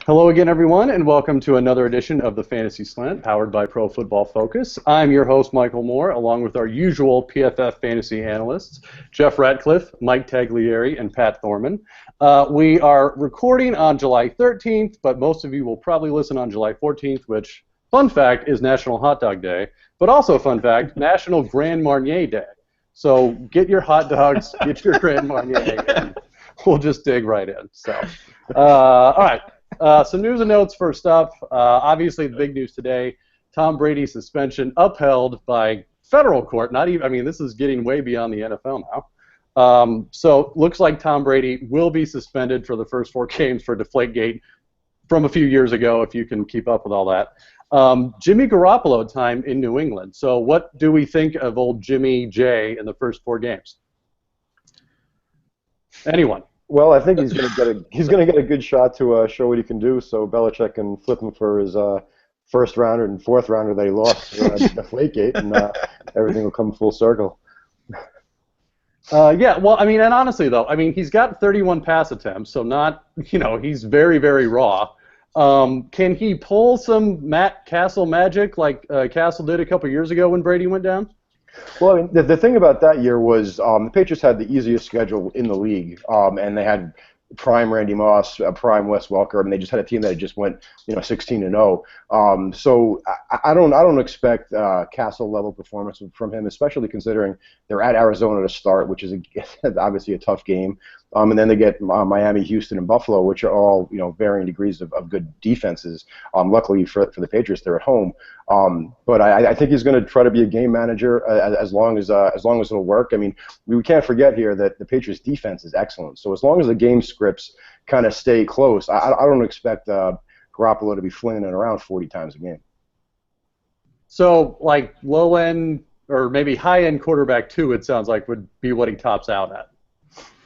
Hello again, everyone, and welcome to another edition of the Fantasy Slant, powered by Pro Football Focus. I'm your host, Michael Moore, along with our usual PFF fantasy analysts, Jeff Ratcliffe, Mike Tagliere, and Pat Thorman. We are recording on July 13th, but most of you will probably listen on July 14th, which, fun fact, is National Hot Dog Day, but also, fun fact, National Grand Marnier Day. So get your hot dogs, get your Grand Marnier, and we'll just dig right in. So, all right. Some news and notes first up. Obviously, the big news today, Tom Brady's suspension upheld by federal court. Not even, I mean, this is getting way beyond the NFL now. So looks like Tom Brady will be suspended for the first 4 games for Deflategate from a few years ago, if you can keep up with all that. Jimmy Garoppolo time in New England. So what do we think of old Jimmy J in the first 4 games? Anyone? Well, I think he's going to get a good shot to show what he can do. So Belichick can flip him for his first rounder and fourth rounder that he lost at Deflategate, and everything will come full circle. Yeah, well, I mean, and honestly though, I mean, he's got 31 pass attempts, so not, he's very, very raw. Can he pull some Matt Castle magic like Castle did a couple years ago when Brady went down? Well, I mean, the thing about that year was the Patriots had the easiest schedule in the league, and they had prime Randy Moss, prime Wes Welker, and they just had a team that just went, 16-0. So I don't expect Castle level performance from him, especially considering they're at Arizona to start, which is obviously a tough game. And then they get Miami, Houston, and Buffalo, which are all varying degrees of good defenses. Luckily for the Patriots, they're at home. But I think he's going to try to be a game manager as long as it'll work. I mean, we can't forget here that the Patriots' defense is excellent. So as long as the game scripts kind of stay close, I don't expect Garoppolo to be flinging it around 40 times a game. So like low end or maybe high end quarterback 2, it sounds like would be what he tops out at.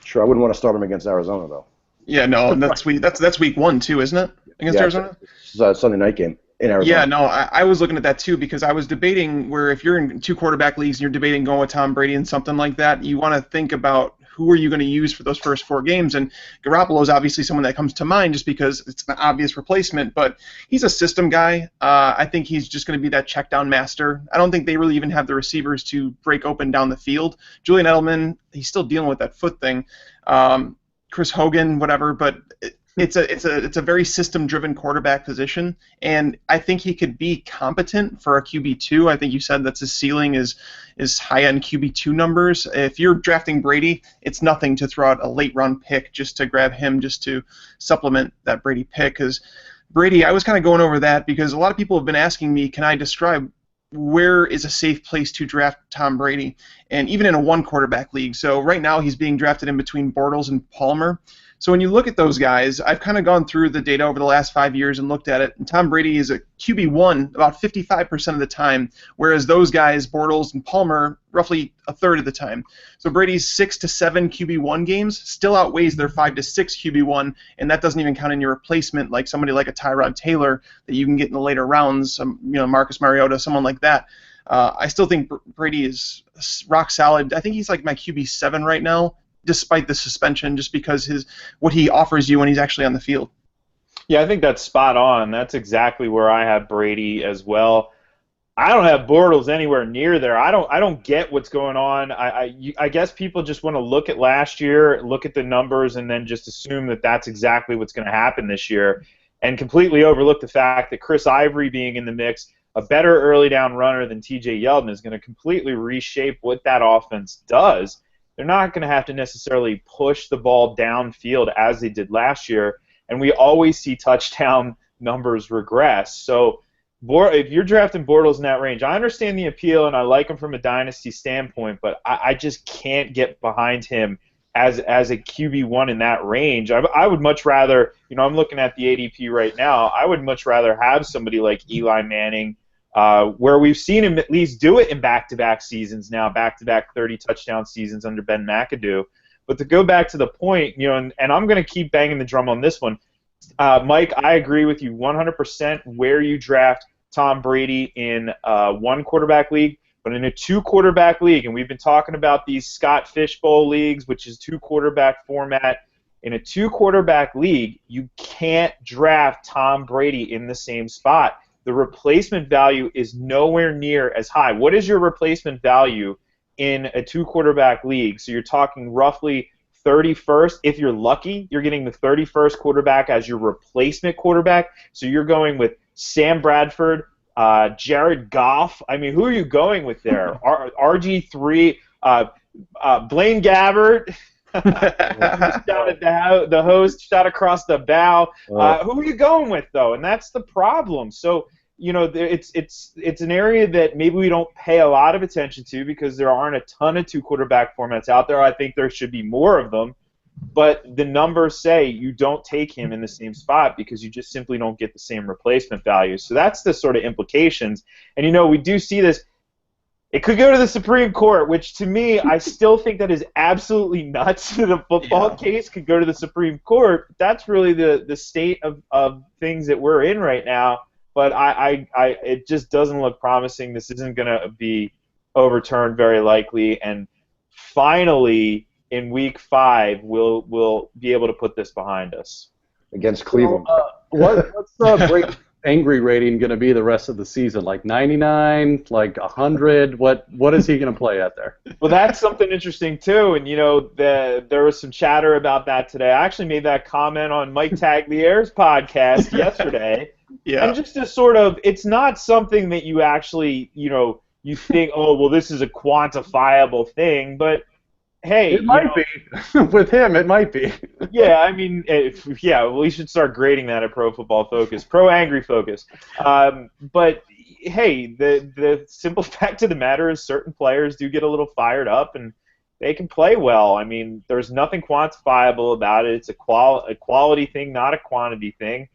Sure, I wouldn't want to start him against Arizona though. Yeah, no, that's week 1 too, isn't it? Against Arizona? It's a Sunday night game in Arizona. Yeah, no, I was looking at that too because I was debating where if you're in 2 quarterback leagues and you're debating going with Tom Brady and something like that, you want to think about who are you going to use for those first 4 games, and Garoppolo is obviously someone that comes to mind just because it's an obvious replacement, but he's a system guy. I think he's just going to be that check down master. I don't think they really even have the receivers to break open down the field. Julian Edelman, he's still dealing with that foot thing. Chris Hogan, whatever, but it's a very system-driven quarterback position, and I think he could be competent for a QB2. I think you said that's his ceiling is high-end QB2 numbers. If you're drafting Brady, it's nothing to throw out a late-round pick just to grab him just to supplement that Brady pick. Because Brady, I was kind of going over that because a lot of people have been asking me, can I describe where is a safe place to draft Tom Brady, and even in a 1-quarterback league. So right now he's being drafted in between Bortles and Palmer. So when you look at those guys, I've kind of gone through the data over the last 5 years and looked at it, and Tom Brady is a QB1 about 55% of the time, whereas those guys, Bortles and Palmer, roughly a third of the time. So Brady's 6 to 7 QB1 games still outweighs their 5 to 6 QB1, and that doesn't even count in your replacement, like somebody like a Tyrod Taylor that you can get in the later rounds, Marcus Mariota, someone like that. I still think Brady is rock solid. I think he's like my QB7 right now, despite the suspension, just because what he offers you when he's actually on the field. Yeah, I think that's spot on. That's exactly where I have Brady as well. I don't have Bortles anywhere near there. I don't get what's going on. I guess people just want to look at last year, look at the numbers, and then just assume that that's exactly what's going to happen this year, and completely overlook the fact that Chris Ivory being in the mix, a better early down runner than T.J. Yeldon, is going to completely reshape what that offense does. They're not going to have to necessarily push the ball downfield as they did last year, and we always see touchdown numbers regress. So if you're drafting Bortles in that range, I understand the appeal, and I like him from a dynasty standpoint, but I just can't get behind him as a QB1 in that range. I would much rather, I'm looking at the ADP right now, I would much rather have somebody like Eli Manning, where we've seen him at least do it in back-to-back seasons now, back-to-back 30-touchdown seasons under Ben McAdoo. But to go back to the point, and I'm going to keep banging the drum on this one, Mike, I agree with you 100% where you draft Tom Brady in a 1-quarterback league, but in a 2-quarterback league, and we've been talking about these Scott Fishbowl leagues, which is 2-quarterback format, In a 2-quarterback league, you can't draft Tom Brady in the same spot. The replacement value is nowhere near as high. What is your replacement value in a 2-quarterback league? So you're talking roughly 31st. If you're lucky, you're getting the 31st quarterback as your replacement quarterback. So you're going with Sam Bradford, Jared Goff. I mean, who are you going with there? RG3, Blaine Gabbert. The host shot across the bow. Who are you going with, though? And that's the problem. So, it's an area that maybe we don't pay a lot of attention to because there aren't a ton of 2-quarterback formats out there. I think there should be more of them. But the numbers say you don't take him in the same spot because you just simply don't get the same replacement value. So that's the sort of implications. And, we do see this. It could go to the Supreme Court, which to me, I still think that is absolutely nuts. The football case could go to the Supreme Court. That's really the state of things that we're in right now. But it just doesn't look promising. This isn't going to be overturned very likely. And finally, in Week 5, we'll be able to put this behind us. Against Cleveland. What's Brady's angry rating going to be the rest of the season? Like 99, like 100? What is he going to play at there? Well, that's something interesting too. And there was some chatter about that today. I actually made that comment on Mike Tagliere's podcast yesterday. Yeah. And just to sort of, it's not something that you actually, you think, oh, well, this is a quantifiable thing, but hey, it might be. With him, it might be. Yeah, I mean, we should start grading that at Pro Football Focus, Pro Angry Focus. But hey, the simple fact of the matter is certain players do get a little fired up and they can play well. I mean, there's nothing quantifiable about it. It's a quality thing, not a quantity thing.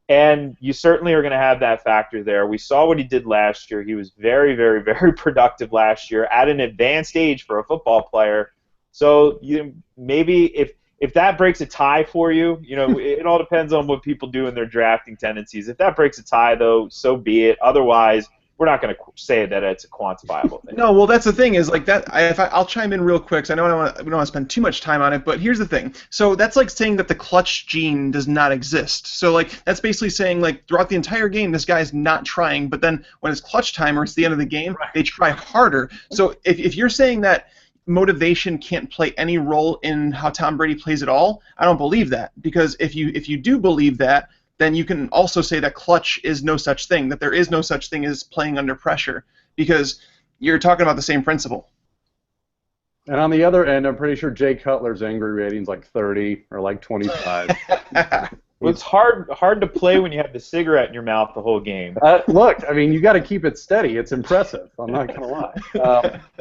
And you certainly are going to have that factor there. We saw what he did last year. He was very, very, very productive last year at an advanced age for a football player. So maybe if that breaks a tie for you, it all depends on what people do in their drafting tendencies. If that breaks a tie, though, so be it. Otherwise, we're not going to say that it's a quantifiable thing. No, well, that's the thing is like that. I'll chime in real quick. So I know we don't want to spend too much time on it, but here's the thing. So that's like saying that the clutch gene does not exist. So like that's basically saying like throughout the entire game, this guy's not trying, but then when it's clutch time or it's the end of the game, they try harder. So if you're saying that motivation can't play any role in how Tom Brady plays at all, I don't believe that, because if you do believe that, then you can also say that clutch is no such thing, that there is no such thing as playing under pressure, because you're talking about the same principle. And on the other end, I'm pretty sure Jay Cutler's angry rating's like 30 or like 25. Well, it's hard to play when you have the cigarette in your mouth the whole game. Look, I mean, you got to keep it steady. It's impressive. I'm not going to lie.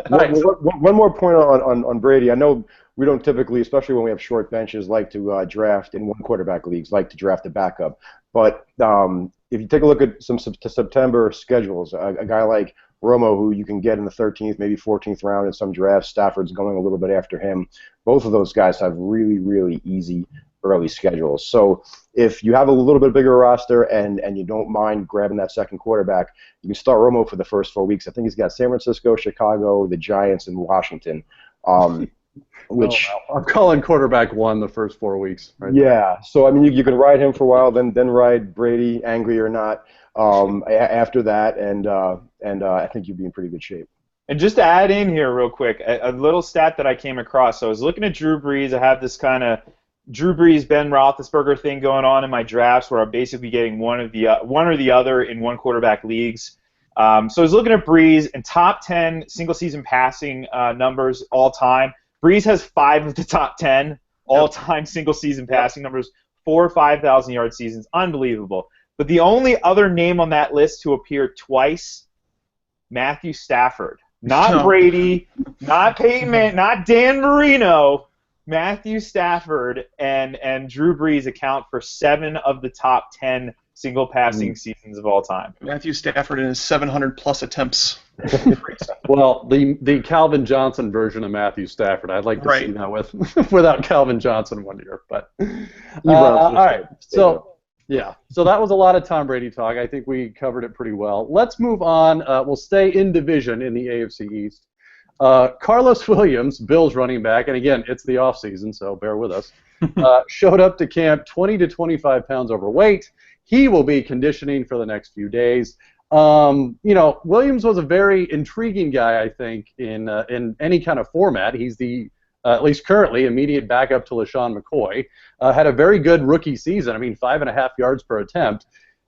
One more point on Brady. I know we don't typically, especially when we have short benches, like to draft in 1-quarterback leagues, like to draft a backup. But if you take a look at some September schedules, a guy like Romo, who you can get in the 13th, maybe 14th round in some drafts, Stafford's going a little bit after him. Both of those guys have really, really easy early schedules. So if you have a little bit bigger roster and you don't mind grabbing that second quarterback, you can start Romo for the first 4 weeks. I think he's got San Francisco, Chicago, the Giants, and Washington. Which I'm calling quarterback 1 the first 4 weeks. Right? Yeah. So I mean, you can ride him for a while, then ride Brady, angry or not, after that, and I think you'd be in pretty good shape. And just to add in here real quick, a little stat that I came across. So I was looking at Drew Brees. I have this kind of Drew Brees, Ben Roethlisberger thing going on in my drafts where I'm basically getting one or the other in 1-quarterback leagues. So I was looking at Brees and top 10 single-season passing numbers all time. Brees has 5 of the top 10 all-time single-season passing numbers, 4 or 5,000-yard seasons. Unbelievable. But the only other name on that list to appear twice, Matthew Stafford. Not Brady, not Peyton Manning, not Dan Marino. Matthew Stafford and Drew Brees account for 7 of the top 10 single passing seasons of all time. Matthew Stafford and his 700-plus attempts. Well, the Calvin Johnson version of Matthew Stafford. I'd like to see that without Calvin Johnson one year. But all right, so that was a lot of Tom Brady talk. I think we covered it pretty well. Let's move on. We'll stay in division in the AFC East. Karlos Williams, Bills running back, and again, it's the offseason, so bear with us. showed up to camp 20 to 25 pounds overweight. He will be conditioning for the next few days. Williams was a very intriguing guy, I think, in any kind of format. He's the at least currently, immediate backup to LaShawn McCoy. Had a very good rookie season. I mean, 5.5 yards per attempt.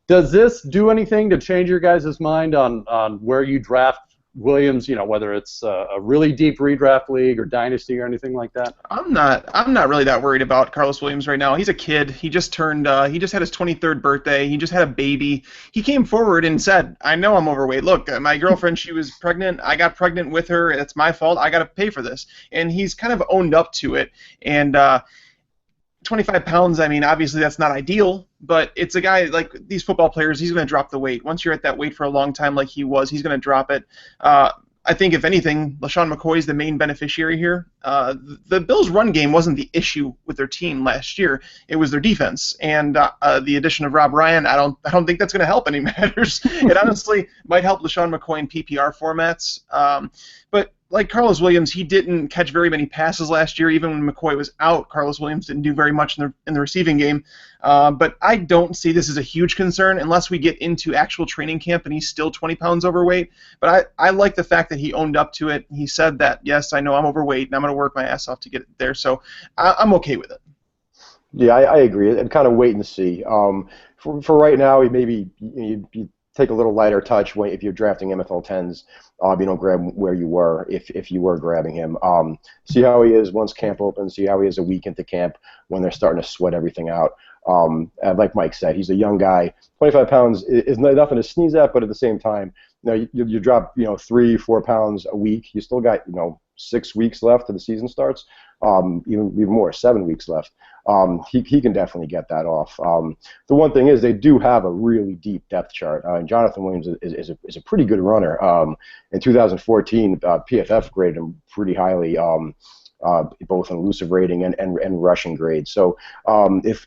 Does this do anything to change your guys' mind on where you draft Williams? Whether it's a really deep redraft league or dynasty or anything like that. I'm not really that worried about Karlos Williams right now. He's a kid. He just had his 23rd birthday. He just had a baby. He came forward and said, "I know I'm overweight. Look, my girlfriend, she was pregnant. I got pregnant with her. It's my fault. I got to pay for this." And he's kind of owned up to it. And 25 pounds, I mean, obviously that's not ideal, but it's a guy like these football players, he's going to drop the weight. Once you're at that weight for a long time like he was, he's going to drop it. I think, if anything, LaShawn McCoy is the main beneficiary here. The Bills' run game wasn't the issue with their team last year. It was their defense. And the addition of Rob Ryan, I don't think that's going to help any matters. It honestly might help LaShawn McCoy in PPR formats. But like Karlos Williams, he didn't catch very many passes last year. Even when McCoy was out, Karlos Williams didn't do very much in the receiving game. But I don't see this as a huge concern unless we get into actual training camp and he's still 20 pounds overweight. But I like the fact that he owned up to it. He said that, yes, I know I'm overweight and I'm going to work my ass off to get there. So I'm okay with it. Yeah, I agree. I'm kind of waiting to see. For right now, maybe you take a little lighter touch if you're drafting MFL 10s. You don't grab where you were if you were grabbing him. See how he is once camp opens. See how he is a week into camp when they're starting to sweat everything out. Like Mike said, he's a young guy. 25 pounds is nothing to sneeze at, but at the same time, you drop 3-4 pounds a week. You still got 6 weeks left till the season starts. Even more, 7 weeks left. He can definitely get that off. The one thing is they do have a really deep depth chart. Jonathan Williams is a pretty good runner. In 2014, PFF graded him pretty highly, both in elusive rating and rushing grade. So if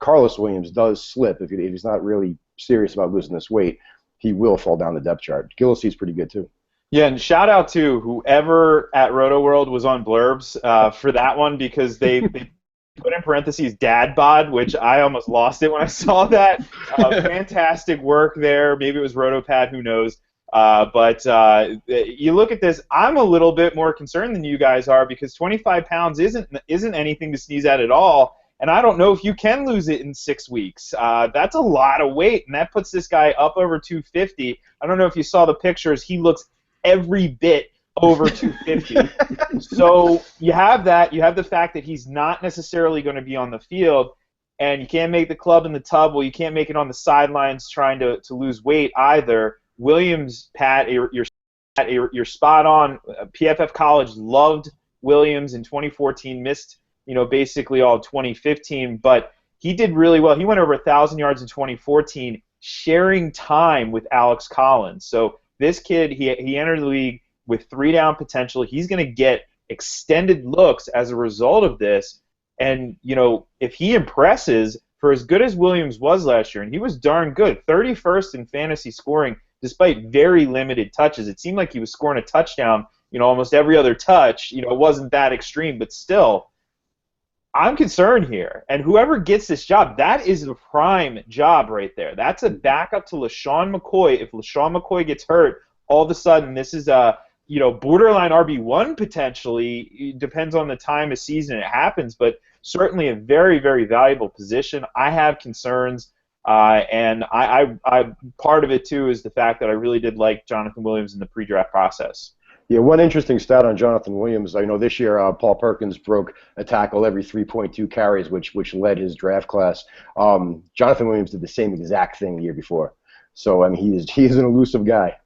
Karlos Williams does slip, if he's not really serious about losing this weight, he will fall down the depth chart. Gillislee's pretty good too. Yeah, and shout out to whoever at Roto World was on Blurbs for that one, because they put in parentheses dad bod, which I almost lost it when I saw that. Fantastic work there. Maybe it was RotoPad, who knows. But you look at this, I'm a little bit more concerned than you guys are, because 25 pounds isn't anything to sneeze at all. And I don't know if you can lose it in 6 weeks. That's a lot of weight, and that puts this guy up over 250. I don't know if you saw the pictures. He looks every bit over 250. So you have that. You have the fact that he's not necessarily going to be on the field, and you can't make the club in the tub. Well, you can't make it on the sidelines trying to lose weight either. Williams, Pat, you're spot on. PFF College loved Williams in 2014, missed basically all of 2015, but he did really well. He went over 1,000 yards in 2014, sharing time with Alex Collins. So this kid, he entered the league with 3 down potential. He's going to get extended looks as a result of this. And, if he impresses, for as good as Williams was last year, and he was darn good, 31st in fantasy scoring despite very limited touches. It seemed like he was scoring a touchdown, almost every other touch. It wasn't that extreme, but still, I'm concerned here. And whoever gets this job, that is the prime job right there. That's a backup to LaShawn McCoy. If LaShawn McCoy gets hurt, all of a sudden this is a borderline RB1 potentially. It depends on the time of season it happens, but certainly a very, very valuable position. I have concerns, and I part of it too is the fact that I really did like Jonathan Williams in the pre-draft process. Yeah, one interesting stat on Jonathan Williams. I know this year Paul Perkins broke a tackle every 3.2 carries, which led his draft class. Jonathan Williams did the same exact thing the year before. So I mean, he is an elusive guy.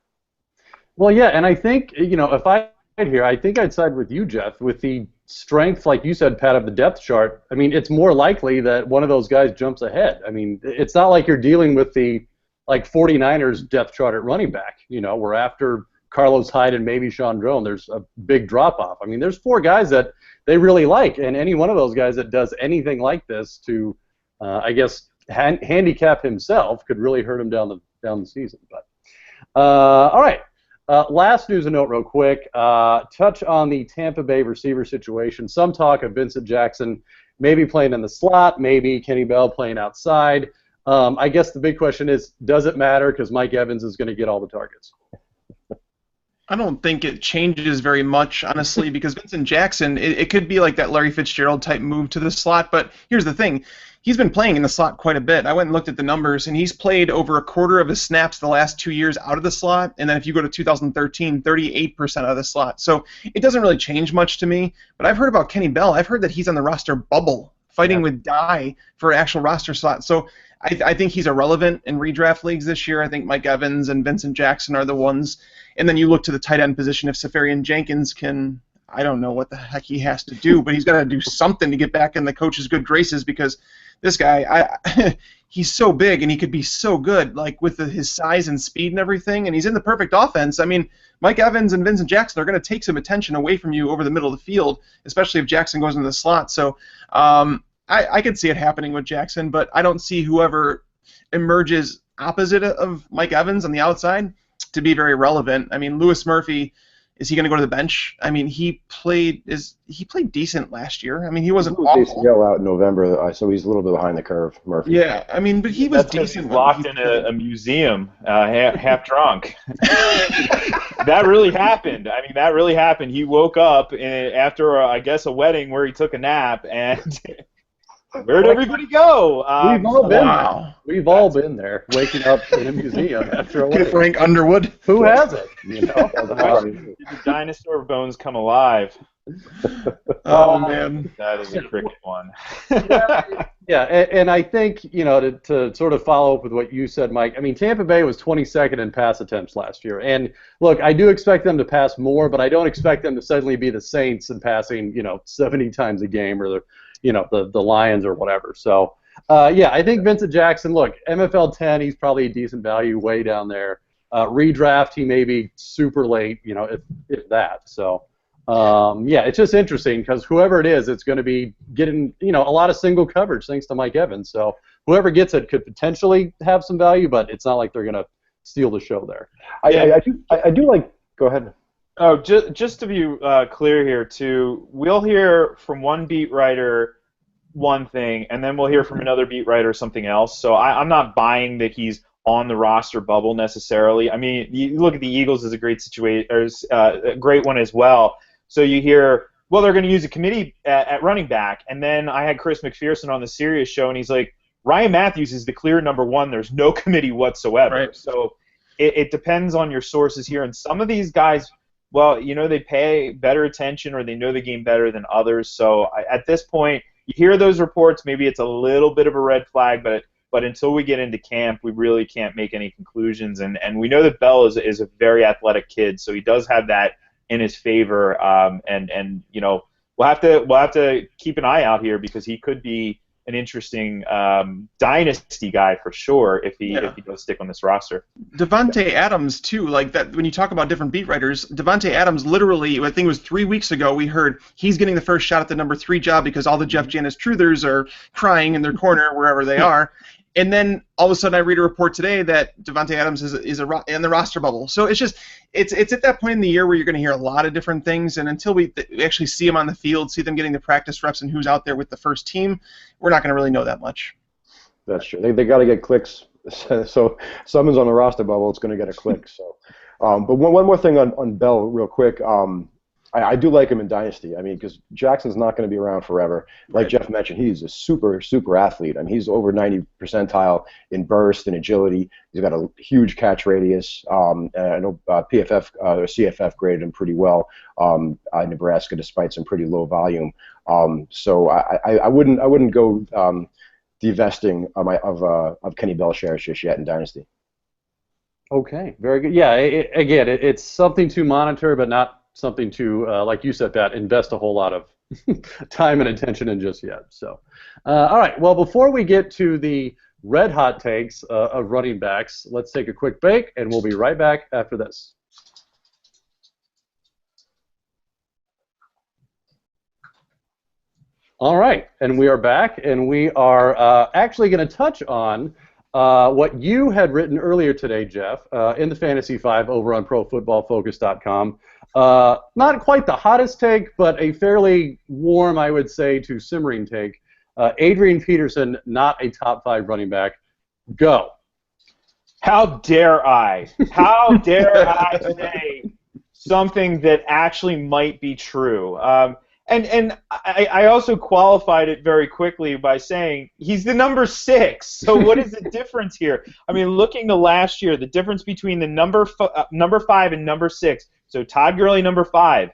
Well, yeah, and I think if I had here, I think I'd side with you, Jeff, with the strength, like you said, Pat, of the depth chart. I mean, it's more likely that one of those guys jumps ahead. I mean, it's not like you're dealing with the 49ers depth chart at running back. We're after Carlos Hyde and maybe Sean Drone, there's a big drop-off. I mean, there's 4 guys that they really like, and any one of those guys that does anything like this to, I guess, handicap himself could really hurt him down the season. But all right, last news and note real quick. Touch on the Tampa Bay receiver situation. Some talk of Vincent Jackson maybe playing in the slot, maybe Kenny Bell playing outside. I guess the big question is, does it matter? Because Mike Evans is going to get all the targets. I don't think it changes very much, honestly, because Vincent Jackson, it could be like that Larry Fitzgerald type move to the slot, but here's the thing. He's been playing in the slot quite a bit. I went and looked at the numbers, and he's played over a quarter of his snaps the last 2 years out of the slot, and then if you go to 2013, 38% out of the slot. So it doesn't really change much to me, but I've heard about Kenny Bell. I've heard that he's on the roster bubble, fighting with Dye for an actual roster slot. So I think he's irrelevant in redraft leagues this year. I think Mike Evans and Vincent Jackson are the ones. And then you look to the tight end position. If Safarian Jenkins can, I don't know what the heck he has to do, but he's got to do something to get back in the coach's good graces because this guy, he's so big and he could be so good, like with his size and speed and everything, and he's in the perfect offense. I mean, Mike Evans and Vincent Jackson are going to take some attention away from you over the middle of the field, especially if Jackson goes into the slot. So I could see it happening with Jackson, but I don't see whoever emerges opposite of Mike Evans on the outside to be very relevant. I mean, Louis Murphy, is he going to go to the bench? I mean, he played decent last year. I mean, he wasn't awful. ACL out in November, so he's a little bit behind the curve, Murphy. Yeah, I mean, but he was decent. He's locked in a museum, half drunk. That really happened. I mean, that really happened. He woke up after, I guess, a wedding where he took a nap, and where'd everybody go? We've all been there. We've all been there, waking up in a museum after a wedding. Frank Underwood. Who hasn't? You know? Did the dinosaur bones come alive? Oh, man. That is a cricket one. Yeah, and I think, you know, to sort of follow up with what you said, Mike, I mean, Tampa Bay was 22nd in pass attempts last year. And, look, I do expect them to pass more, but I don't expect them to suddenly be the Saints and passing, 70 times a game or the Lions or whatever. So, yeah, I think Vincent Jackson, look, MFL 10, he's probably a decent value way down there. Redraft, he may be super late, if that. So, yeah, it's just interesting because whoever it is, it's going to be getting, a lot of single coverage thanks to Mike Evans. So whoever gets it could potentially have some value, but it's not like they're going to steal the show there. I do like. Go ahead. Oh, just to be clear here, too, we'll hear from one beat writer one thing, and then we'll hear from another beat writer something else. So I'm not buying that he's on the roster bubble necessarily. I mean, you look at the Eagles as a great situation, or a great one as well. So you hear, well, they're going to use a committee at running back, and then I had Chris McPherson on the Sirius show, and he's like, Ryan Matthews is the clear number one. There's no committee whatsoever. Right. So it depends on your sources here, and some of these guys, well, they pay better attention or they know the game better than others. So at this point, you hear those reports, maybe it's a little bit of a red flag, but until we get into camp, we really can't make any conclusions. And we know that Bell is a very athletic kid, so he does have that in his favor. And we'll have to keep an eye out here because he could be an interesting dynasty guy for sure if he does stick on this roster. Devontae Adams too, like that. When you talk about different beat writers, Devontae Adams literally, I think it was 3 weeks ago, we heard he's getting the first shot at the number 3 job because all the Jeff Janis truthers are crying in their corner wherever they are. And then all of a sudden I read a report today that Devontae Adams is in the roster bubble. So it's at that point in the year where you're going to hear a lot of different things, and until we actually see them on the field, see them getting the practice reps and who's out there with the first team, we're not going to really know that much. That's true. They got to get clicks. So someone's on the roster bubble, it's going to get a click. So, but one more thing on Bell real quick. I do like him in Dynasty. I mean, because Jackson's not going to be around forever. Like Jeff mentioned, he's a super, super athlete. I mean, he's over 90 percentile in burst and agility. He's got a huge catch radius. I know PFF or CFF graded him pretty well at Nebraska, despite some pretty low volume. So I wouldn't go divesting of Kenny Bell shares just yet in Dynasty. Okay, very good. Yeah, it's something to monitor, but not something to, like you said, Pat, invest a whole lot of time and attention in just yet. So, all right. Well, before we get to the red hot takes of running backs, let's take a quick break, and we'll be right back after this. All right, and we are back, and we are actually going to touch on what you had written earlier today, Jeff, in the Fantasy 5 over on ProFootballFocus.com. Not quite the hottest take, but a fairly warm, I would say, to simmering take Adrian Peterson, not a top 5 running back. Go. How dare I? How dare I say something that actually might be true? And I also qualified it very quickly by saying he's the number 6. So what is the difference here? I mean, looking to last year, the difference between the number 5 and number 6. So Todd Gurley, number 5,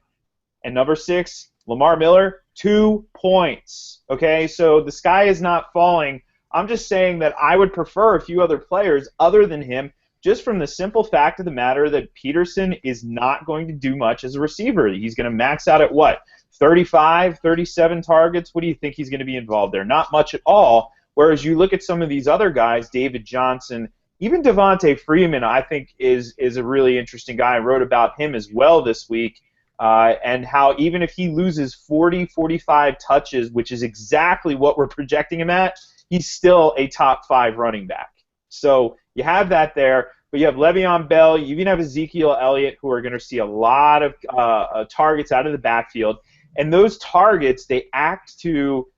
and number 6, Lamar Miller, 2 points. Okay, so the sky is not falling. I'm just saying that I would prefer a few other players other than him, just from the simple fact of the matter that Peterson is not going to do much as a receiver. He's going to max out at what? 35, 37 targets? What do you think he's going to be involved there? Not much at all. Whereas you look at some of these other guys, David Johnson, even Devontae Freeman, I think is a really interesting guy. I wrote about him as well this week, and how even if he loses 40, 45 touches, which is exactly what we're projecting him at, he's still a top 5 running back. So you have that there, but you have Le'Veon Bell, you even have Ezekiel Elliott, who are going to see a lot of targets out of the backfield. And those targets, they act to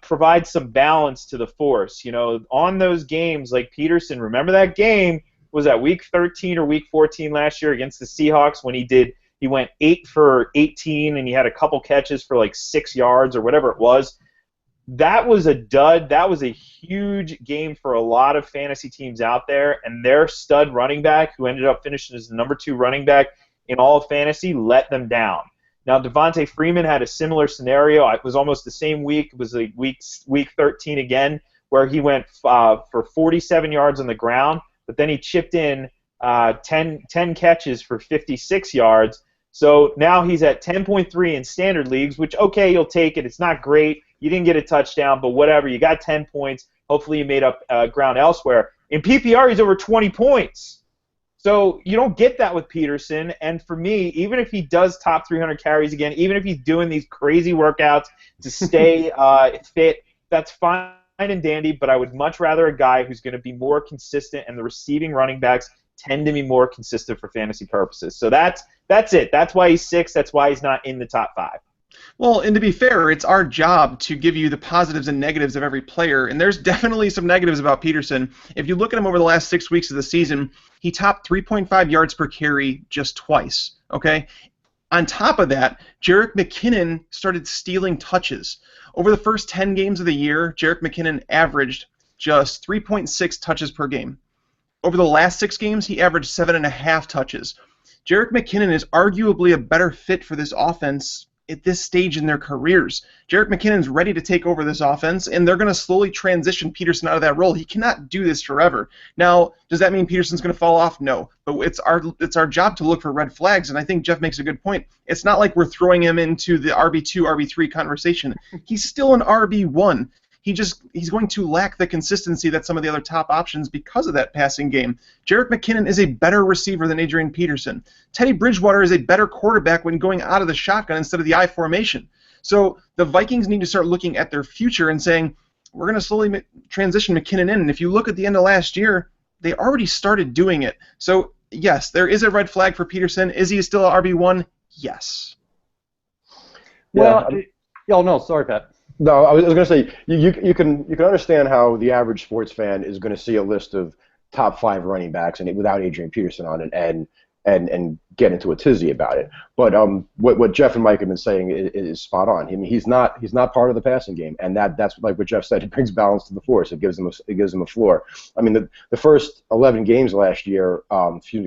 provide some balance to the force. You know, on those games like Peterson, remember that game, was that week 13 or week 14 last year against the Seahawks when he went 8 for 18 and he had a couple catches for like 6 yards or whatever it was. That was a dud. That was a huge game for a lot of fantasy teams out there, and their stud running back, who ended up finishing as the number 2 running back in all of fantasy, let them down. Now, Devontae Freeman had a similar scenario. It was almost the same week. It was like week 13 again, where he went for 47 yards on the ground, but then he chipped in 10 catches for 56 yards. So now he's at 10.3 in standard leagues, which, okay, you'll take it. It's not great. You didn't get a touchdown, but whatever. You got 10 points. Hopefully you made up ground elsewhere. In PPR, he's over 20 points. So you don't get that with Peterson. And for me, even if he does top 300 carries again, even if he's doing these crazy workouts to stay fit, that's fine and dandy, but I would much rather a guy who's going to be more consistent, and the receiving running backs tend to be more consistent for fantasy purposes. So that's it. That's why he's 6. That's why he's not in the top 5. Well, and to be fair, it's our job to give you the positives and negatives of every player, and there's definitely some negatives about Peterson. If you look at him over the last 6 weeks of the season, he topped 3.5 yards per carry just twice, okay? On top of that, Jerick McKinnon started stealing touches. Over the first 10 games of the year, Jerick McKinnon averaged just 3.6 touches per game. Over the last 6 games, he averaged 7.5 touches. Jerick McKinnon is arguably a better fit for this offense at this stage in their careers. Jerick McKinnon's ready to take over this offense, and they're going to slowly transition Peterson out of that role. He cannot do this forever. Now, does that mean Peterson's going to fall off? No. But it's our job to look for red flags, and I think Jeff makes a good point. It's not like we're throwing him into the RB2, RB3 conversation. He's still an RB1. He's going to lack the consistency that some of the other top options because of that passing game. Jerick McKinnon is a better receiver than Adrian Peterson. Teddy Bridgewater is a better quarterback when going out of the shotgun instead of the I formation. So the Vikings need to start looking at their future and saying, we're going to slowly transition McKinnon in. And if you look at the end of last year, they already started doing it. So, yes, there is a red flag for Peterson. Is he still an RB1? Yes. Well, oh, no, sorry, Pat. No, I was going to say you can understand how the average sports fan is going to see a list of top 5 running backs and without Adrian Peterson on it and get into a tizzy about it. But what Jeff and Mike have been saying is spot on. I mean, he's not part of the passing game, and that's like what Jeff said. It brings balance to the force. It gives him a floor. I mean, the first 11 games last year,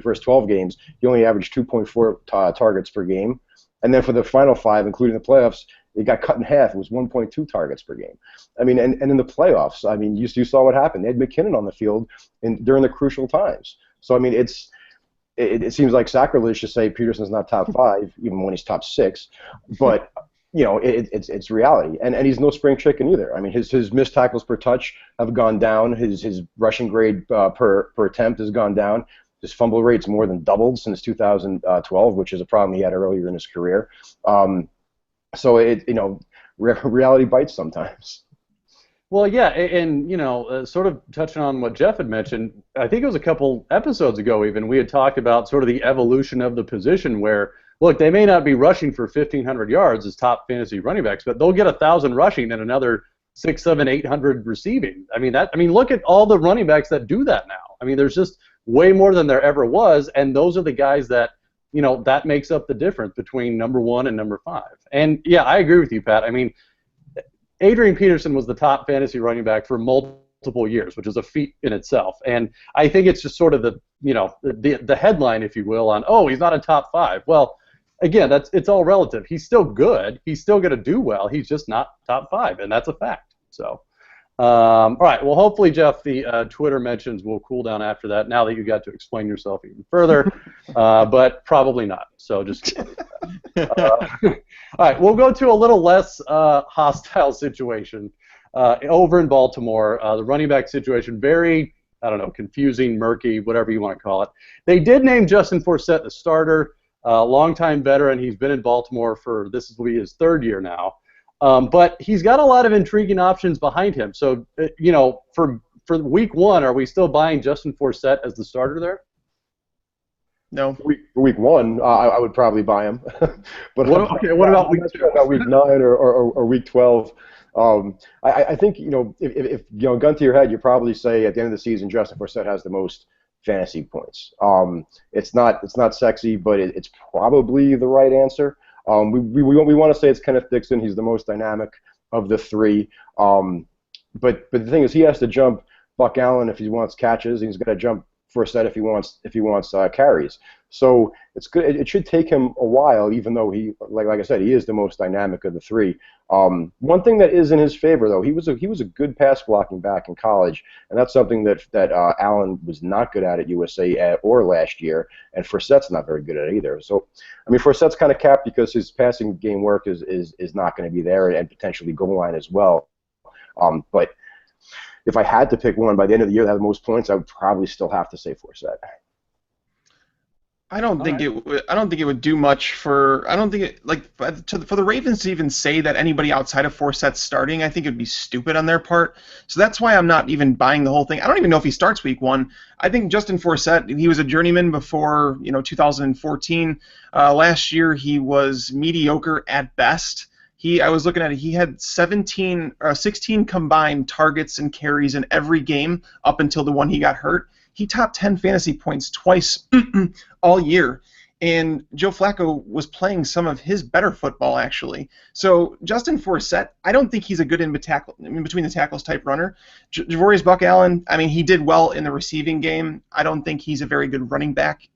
first 12 games, he only averaged 2.4 targets per game, and then for the final 5, including the playoffs, it got cut in half. It was 1.2 targets per game. I mean, and in the playoffs, I mean, you saw what happened. They had McKinnon on the field during the crucial times. So, I mean, it seems like sacrilege to say Peterson's not top 5, even when he's top 6. But, you know, it's reality. And he's no spring chicken either. I mean, his missed tackles per touch have gone down. His rushing grade per attempt has gone down. His fumble rate's more than doubled since 2012, which is a problem he had earlier in his career. So reality bites sometimes. Well, yeah, and sort of touching on what Jeff had mentioned, I think it was a couple episodes ago even, we had talked about sort of the evolution of the position where, look, they may not be rushing for 1,500 yards as top fantasy running backs, but they'll get 1,000 rushing and another 6, 7, 800 receiving. I mean, look at all the running backs that do that now. I mean, there's just way more than there ever was, and those are the guys that, that makes up the difference between number 1 and number 5. And yeah, I agree with you, Pat. I mean, Adrian Peterson was the top fantasy running back for multiple years, which is a feat in itself. And I think it's just sort of the headline, if you will, on, oh, he's not a top 5. Well, again, it's all relative. He's still good. He's still going to do well. He's just not top 5, and that's a fact. So, all right. Well, hopefully, Jeff, the Twitter mentions will cool down after that. Now that you got to explain yourself even further, but probably not. So just kidding. All right. We'll go to a little less hostile situation over in Baltimore. The running back situation, very, I don't know, confusing, murky, whatever you want to call it. They did name Justin Forsett the starter. Longtime veteran. He's been in Baltimore for, this will be his 3rd year now. But he's got a lot of intriguing options behind him. So, for week 1, are we still buying Justin Forsett as the starter there? No. Week 1, I would probably buy him. But what about week 2? About week 9 or week 12? I think, if gun to your head, you probably say at the end of the season, Justin Forsett has the most fantasy points. It's not sexy, but it's probably the right answer. We want to say it's Kenneth Dixon. He's the most dynamic of the 3. But the thing is, he has to jump Buck Allen if he wants catches. He's got to jump Forsett if he wants carries. So it's good. It should take him a while, even though he, like I said, he is the most dynamic of the 3. One thing that is in his favor, though, he was a good pass blocking back in college, and that's something that Allen was not good at USA or last year, and Forsett's not very good at it either. So, I mean, Forsett's kind of capped because his passing game work is not going to be there, and potentially goal line as well. But if I had to pick one by the end of the year that had the most points, I would probably still have to say Forsett. I don't think it would do much for. I don't think it for the Ravens to even say that anybody outside of Forsett's starting. I think it would be stupid on their part. So that's why I'm not even buying the whole thing. I don't even know if he starts week 1. I think Justin Forsett. He was a journeyman before 2014. Last year he was mediocre at best. I was looking at it. He had 16 combined targets and carries in every game up until the one he got hurt. He topped 10 fantasy points twice all year, and Joe Flacco was playing some of his better football, actually. So Justin Forsett, I don't think he's a good in between the tackles type runner. Javorius Buck Allen, I mean, he did well in the receiving game. I don't think he's a very good running back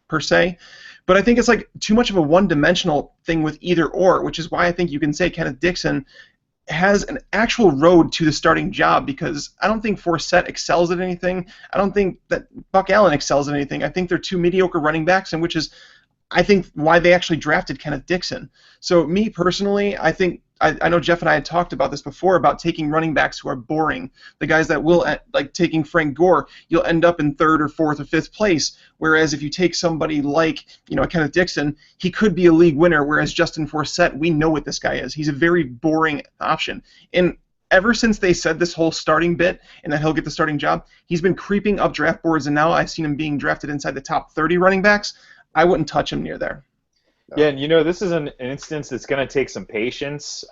per se. But I think it's like too much of a one-dimensional thing with either or, which is why I think you can say Kenneth Dixon has an actual road to the starting job, because I don't think Forsett excels at anything. I don't think that Buck Allen excels at anything. I think they're 2 mediocre running backs, and which is, I think, why they actually drafted Kenneth Dixon. So me personally, I think I know Jeff and I had talked about this before about taking running backs who are boring, the guys that will, like taking Frank Gore, you'll end up in 3rd or 4th or 5th place. Whereas if you take somebody like Kenneth Dixon, he could be a league winner. Whereas Justin Forsett, we know what this guy is. He's a very boring option. And ever since they said this whole starting bit and that he'll get the starting job, he's been creeping up draft boards, and now I've seen him being drafted inside the top 30 running backs. I wouldn't touch him near there. Yeah, and this is an instance that's going to take some patience.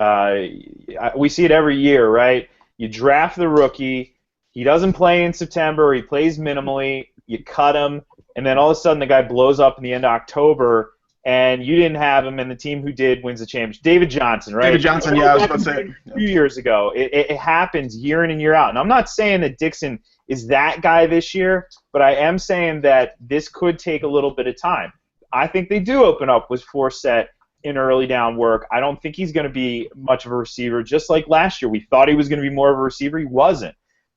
We see it every year, right? You draft the rookie, he doesn't play in September, or he plays minimally, you cut him, and then all of a sudden the guy blows up in the end of October, and you didn't have him, and the team who did wins the championship. David Johnson, right? David Johnson, yeah, I was about to say. A few years ago. It happens year in and year out. And I'm not saying that Dixon is that guy this year, but I am saying that this could take a little bit of time. I think they do open up with Forsett in early down work. I don't think he's going to be much of a receiver, just like last year. We thought he was going to be more of a receiver. He wasn't.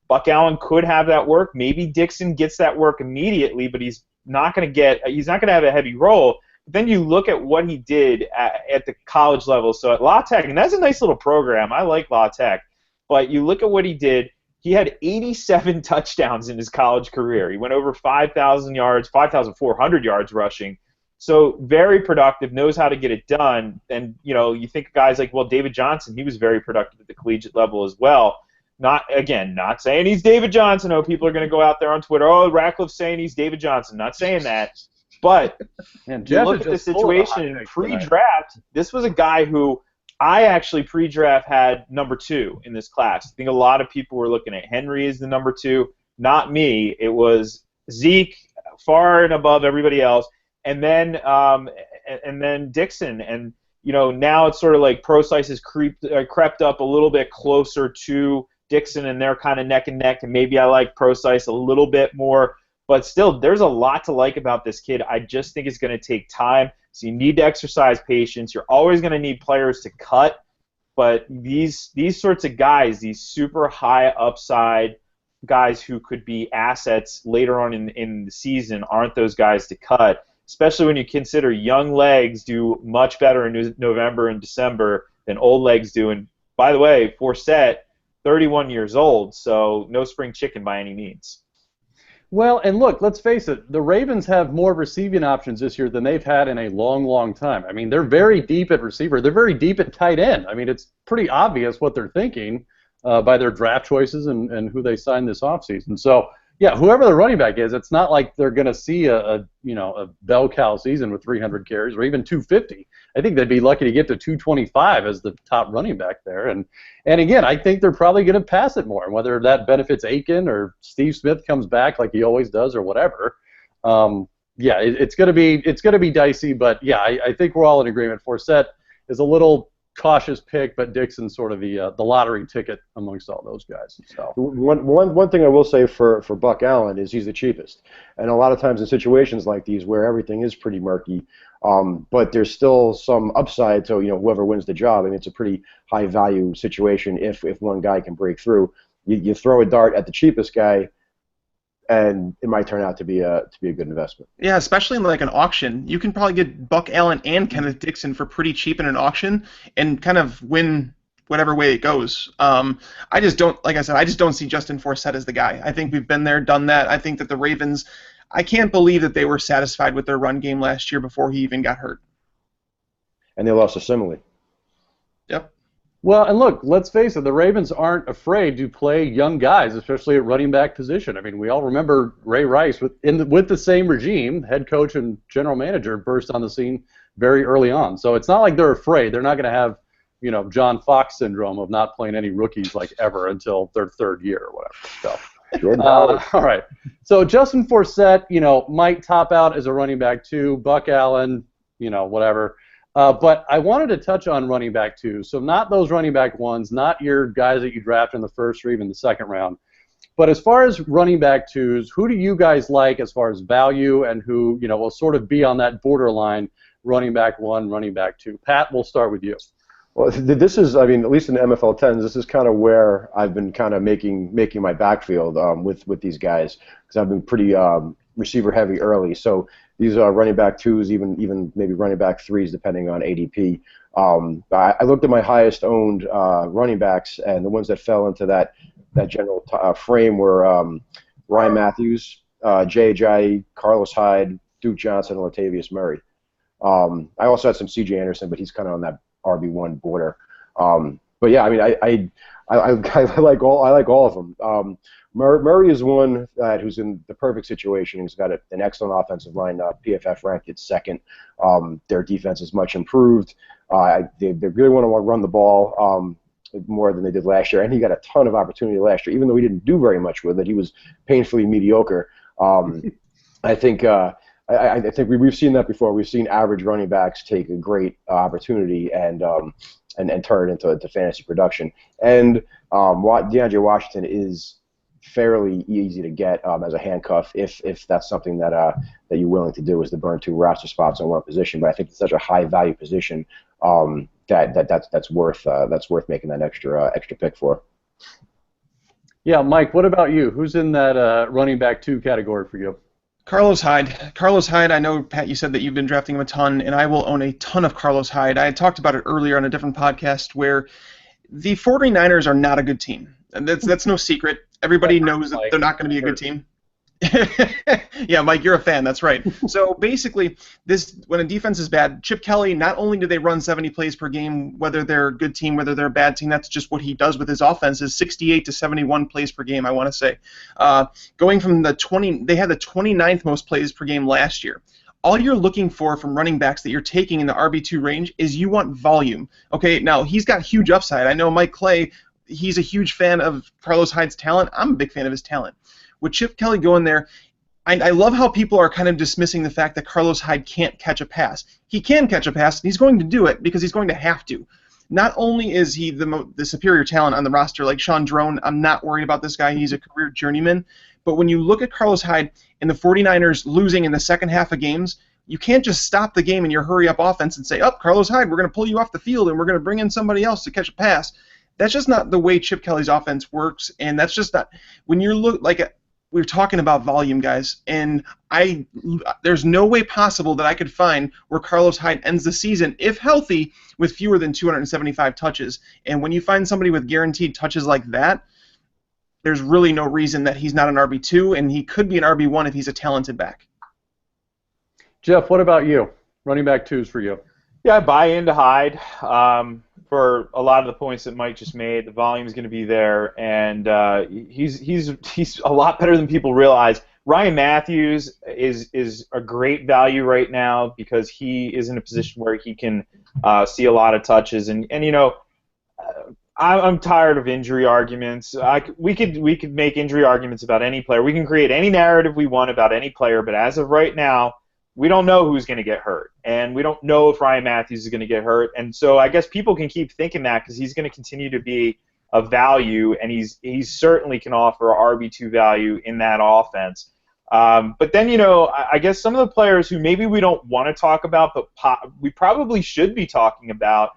Buck Allen could have that work. Maybe Dixon gets that work immediately, but he's not going to have a heavy role. But then you look at what he did at the college level. So at La Tech, and that's a nice little program. I like La Tech. But you look at what he did. He had 87 touchdowns in his college career. He went over 5,000 yards, 5,400 yards rushing. So very productive, knows how to get it done. And, you think of guys like, David Johnson, he was very productive at the collegiate level as well. Not saying he's David Johnson. Oh, people are going to go out there on Twitter, Ratcliffe saying he's David Johnson. Not saying that. But you look at the situation in pre-draft, this was a guy who I actually pre-draft had number 2 in this class. I think a lot of people were looking at Henry as the number 2. Not me. It was Zeke, far and above everybody else, and then Dixon. And now it's sort of like Procise has crept up a little bit closer to Dixon, and they're kind of neck and neck. And maybe I like Procise a little bit more, but still, there's a lot to like about this kid. I just think it's going to take time. So you need to exercise patience. You're always going to need players to cut, but these sorts of guys, these super high upside guys who could be assets later on in the season, aren't those guys to cut, especially when you consider young legs do much better in November and December than old legs do. And by the way, Forsett, 31 years old, so no spring chicken by any means. Well, and look, let's face it, the Ravens have more receiving options this year than they've had in a long, long time. I mean, they're very deep at receiver. They're very deep at tight end. I mean, it's pretty obvious what they're thinking by their draft choices and who they signed this offseason. So, yeah, whoever the running back is, it's not like they're going to see a bell cow season with 300 carries or even 250. I think they'd be lucky to get to 225 as the top running back there. And again, I think they're probably going to pass it more, and whether that benefits Aiken or Steve Smith comes back like he always does or whatever. Yeah, it's going to be dicey, but yeah, I think we're all in agreement. Forsett is a little cautious pick, but Dixon's sort of the lottery ticket amongst all those guys. So one thing I will say for Buck Allen is he's the cheapest, and a lot of times in situations like these where everything is pretty murky, but there's still some upside to whoever wins the job. I mean, it's a pretty high value situation if one guy can break through. You throw a dart at the cheapest guy, and it might turn out to be a good investment. Yeah, especially in like an auction, you can probably get Buck Allen and Kenneth Dixon for pretty cheap in an auction, and kind of win whatever way it goes. I just don't, like I said, I just don't see Justin Forsett as the guy. I think we've been there, done that. I think that the Ravens, I can't believe that they were satisfied with their run game last year before he even got hurt. And they lost a simile. Yep. Well, and look, let's face it, the Ravens aren't afraid to play young guys, especially at running back position. I mean, we all remember Ray Rice with the same regime, head coach and general manager, burst on the scene very early on. So it's not like they're afraid. They're not going to have, John Fox syndrome of not playing any rookies like ever until their third year or whatever. So, all right. So Justin Forsett, might top out as a running back too. Buck Allen, whatever. But I wanted to touch on running back two. So not those running back ones, not your guys that you draft in the first or even the second round. But as far as running back twos, who do you guys like as far as value, and who will sort of be on that borderline running back one, running back two? Pat, we'll start with you. Well, this is, at least in the MFL 10s, this is kind of where I've been kind of making my backfield with these guys, because I've been pretty receiver heavy early. So these are running back twos, even maybe running back threes, depending on ADP. I looked at my highest owned running backs, and the ones that fell into that general frame were Ryan Matthews, Jay Ajayi, Carlos Hyde, Duke Johnson, and Latavius Murray. I also had some C.J. Anderson, but he's kind of on that RB1 border. But yeah, I like all of them. Murray is one who's in the perfect situation. He's got an excellent offensive line. PFF ranked it second. Their defense is much improved. They really want to run the ball more than they did last year, and he got a ton of opportunity last year. Even though he didn't do very much with it, he was painfully mediocre. I think we've seen that before. We've seen average running backs take a great opportunity and turn it into fantasy production. And DeAndre Washington is fairly easy to get as a handcuff if that's something that you're willing to do, is to burn two roster spots on one position. But I think it's such a high value position that's worth making that extra pick for. Yeah, Mike, what about you? Who's in that running back two category for you? Carlos Hyde. Carlos Hyde, I know, Pat, you said that you've been drafting him a ton, and I will own a ton of Carlos Hyde. I had talked about it earlier on a different podcast where the 49ers are not a good team. And that's no secret. Everybody knows that they're not going to be a good team. Yeah, Mike, you're a fan. That's right. So basically, when a defense is bad, Chip Kelly, not only do they run 70 plays per game, whether they're a good team, whether they're a bad team, that's just what he does with his offense, is 68 to 71 plays per game, I want to say. Going from they had the 29th most plays per game last year. all you're looking for from running backs that you're taking in the RB2 range is you want volume. Okay, now he's got huge upside. I know Mike Clay, he's a huge fan of Carlos Hyde's talent. I'm a big fan of his talent. With Chip Kelly going there, I love how people are kind of dismissing the fact that Carlos Hyde can't catch a pass. He can catch a pass, and he's going to do it because he's going to have to. Not only is he the superior talent on the roster, like Sean Drone, I'm not worried about this guy. He's a career journeyman. But when you look at Carlos Hyde and the 49ers losing in the second half of games, you can't just stop the game in your hurry-up offense and say, oh, Carlos Hyde, we're going to pull you off the field and we're going to bring in somebody else to catch a pass. That's just not the way Chip Kelly's offense works, and that's just not – when you look like – we're talking about volume, guys, and there's no way possible that I could find where Carlos Hyde ends the season, if healthy, with fewer than 275 touches. And when you find somebody with guaranteed touches like that, there's really no reason that he's not an RB2, and he could be an RB1 if he's a talented back. Jeff, what about you? Running back twos for you. Yeah, I buy into Hyde for a lot of the points that Mike just made. The volume is going to be there, and he's a lot better than people realize. Ryan Matthews is a great value right now because he is in a position where he can see a lot of touches, and you know, I'm tired of injury arguments. We could make injury arguments about any player. We can create any narrative we want about any player, but as of right now, we don't know who's going to get hurt, and we don't know if Ryan Matthews is going to get hurt. And so I guess people can keep thinking that because he's going to continue to be a value, and he certainly can offer RB2 value in that offense. But then, you know, I guess some of the players who maybe we don't want to talk about, but we probably should be talking about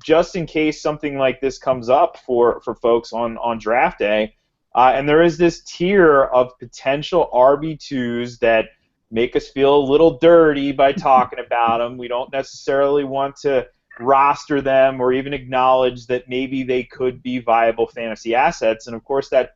just in case something like this comes up for folks on draft day. And there is this tier of potential RB2s that make us feel a little dirty by talking about them. We don't necessarily want to roster them or even acknowledge that maybe they could be viable fantasy assets. And, of course, that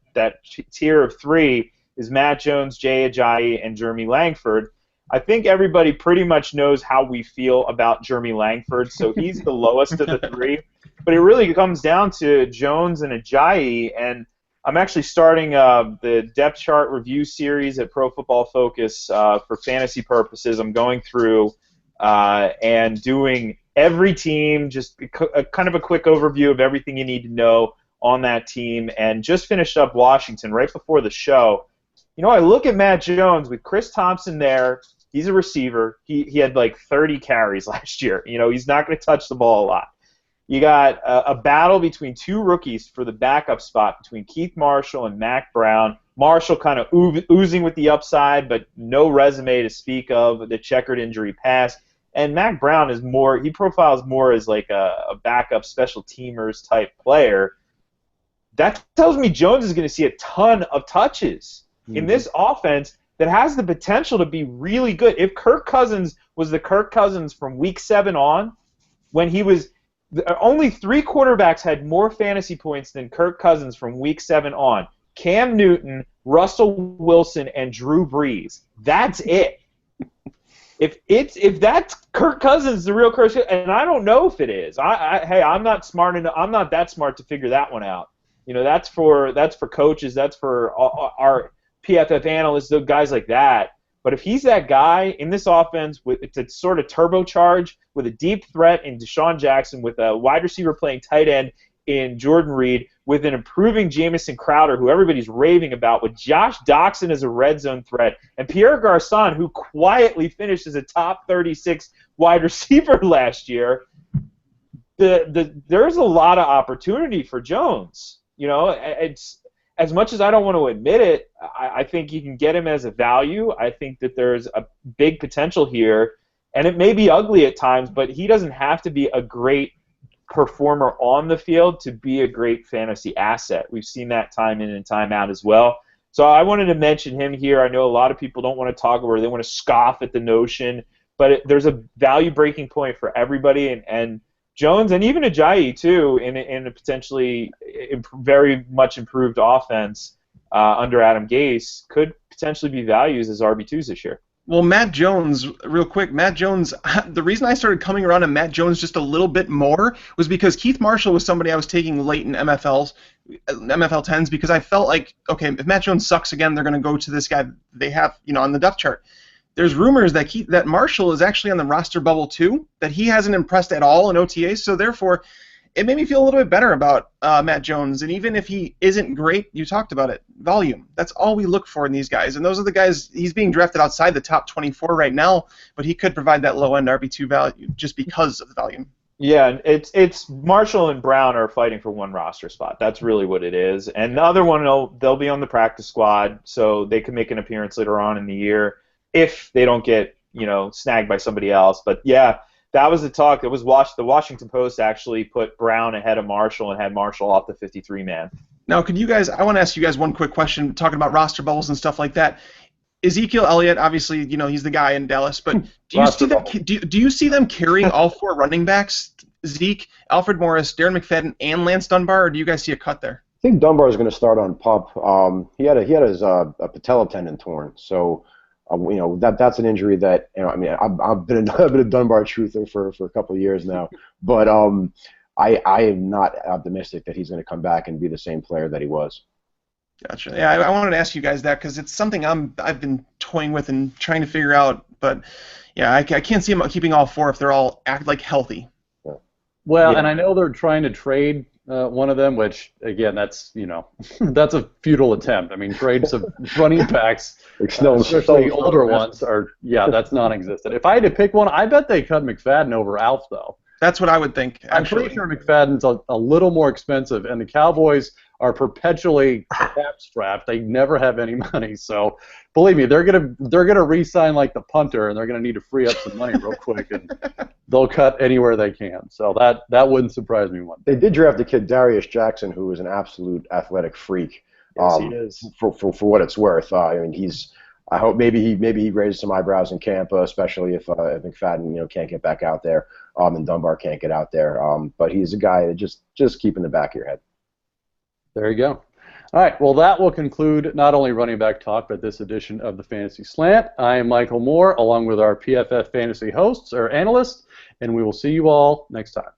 tier of three is Matt Jones, Jay Ajayi, and Jeremy Langford. I think everybody pretty much knows how we feel about Jeremy Langford, so he's the lowest of the three. But it really comes down to Jones and Ajayi, and I'm actually starting the depth chart review series at Pro Football Focus for fantasy purposes. I'm going through and doing every team, just kind of a quick overview of everything you need to know on that team, and just finished up Washington right before the show. You know, I look at Matt Jones with Chris Thompson there. He's a receiver. He had like 30 carries last year. You know, he's not going to touch the ball a lot. You got a battle between two rookies for the backup spot between Keith Marshall and Mac Brown. Marshall kind of oozing with the upside, but no resume to speak of, the checkered injury past. And Mac Brown is more, he profiles more as like a backup special teamers type player. That tells me Jones is going to see a ton of touches in this offense that has the potential to be really good. If Kirk Cousins was the Kirk Cousins from week 7 on, when he was only 3 quarterbacks had more fantasy points than Kirk Cousins from week 7 on. Cam Newton, Russell Wilson, and Drew Brees. That's it. If that's Kirk Cousins, the real Kirk, and I don't know if it is. Hey, I'm not smart enough. I'm not that smart to figure that one out. You know, that's for coaches. That's for our PFF analysts, those guys like that. But if he's that guy in this offense, to sort of turbocharge with a deep threat in Deshaun Jackson, with a wide receiver playing tight end in Jordan Reed, with an improving Jamison Crowder, who everybody's raving about, with Josh Doxson as a red zone threat, and Pierre Garçon, who quietly finished as a top 36 wide receiver last year, there's a lot of opportunity for Jones. You know, it's as much as I don't want to admit it, I think you can get him as a value. I think that there's a big potential here, and it may be ugly at times, but he doesn't have to be a great performer on the field to be a great fantasy asset. We've seen that time in and time out as well. So I wanted to mention him here. I know a lot of people don't want to talk about it. They want to scoff at the notion, but there's a value breaking point for everybody, and Jones and even Ajayi too in a potentially very much improved offense under Adam Gase could potentially be values as RB2s this year. Well, Matt Jones, real quick, Matt Jones, the reason I started coming around on Matt Jones just a little bit more was because Keith Marshall was somebody I was taking late in NFL 10s because I felt like, okay, if Matt Jones sucks again, they're going to go to this guy they have, you know, on the depth chart. there's rumors that Marshall is actually on the roster bubble too, that he hasn't impressed at all in OTAs, so therefore it made me feel a little bit better about Matt Jones. And even if he isn't great, you talked about it, volume. That's all we look for in these guys. And those are the guys, he's being drafted outside the top 24 right now, but he could provide that low-end RB2 value just because of the volume. Yeah, it's Marshall and Brown are fighting for one roster spot. That's really what it is. And the other one, they'll be on the practice squad, so they can make an appearance later on in the year if they don't get snagged by somebody else. But yeah, that was the talk. It was the Washington Post actually put Brown ahead of Marshall and had Marshall off the 53-man. Now, I want to ask you guys one quick question, talking about roster bubbles and stuff like that. Ezekiel Elliott, obviously, he's the guy in Dallas, but do you see them carrying all 4 running backs, Zeke, Alfred Morris, Darren McFadden, and Lance Dunbar, or do you guys see a cut there? I think Dunbar is going to start on PUP. He had his patella tendon torn, so that's an injury that I've been a Dunbar truther for a couple of years now, but I am not optimistic that he's going to come back and be the same player that he was. Gotcha. Yeah, I wanted to ask you guys that because it's something I've been toying with and trying to figure out. But yeah, I can't see them keeping all 4 if they're all healthy. Well, and I know they're trying to trade one of them, which again, that's that's a futile attempt. I mean, trades of running backs, especially older ones, that's non-existent. If I had to pick one, I bet they cut McFadden over Alf though. That's what I would think. I'm pretty sure McFadden's a little more expensive, and the Cowboys are perpetually cap-strapped. They never have any money, so believe me, they're gonna re-sign like the punter, and they're gonna need to free up some money real quick, and they'll cut anywhere they can. So that wouldn't surprise me one. They did draft a kid, Darius Jackson, who is an absolute athletic freak. Yes, he is. For what it's worth, I hope maybe he raises some eyebrows in camp, especially if McFadden can't get back out there, and Dunbar can't get out there. But he's a guy that just keep in the back of your head. There you go. All right. Well, that will conclude not only running back talk, but this edition of the Fantasy Slant. I am Michael Moore, along with our PFF Fantasy hosts or analysts, and we will see you all next time.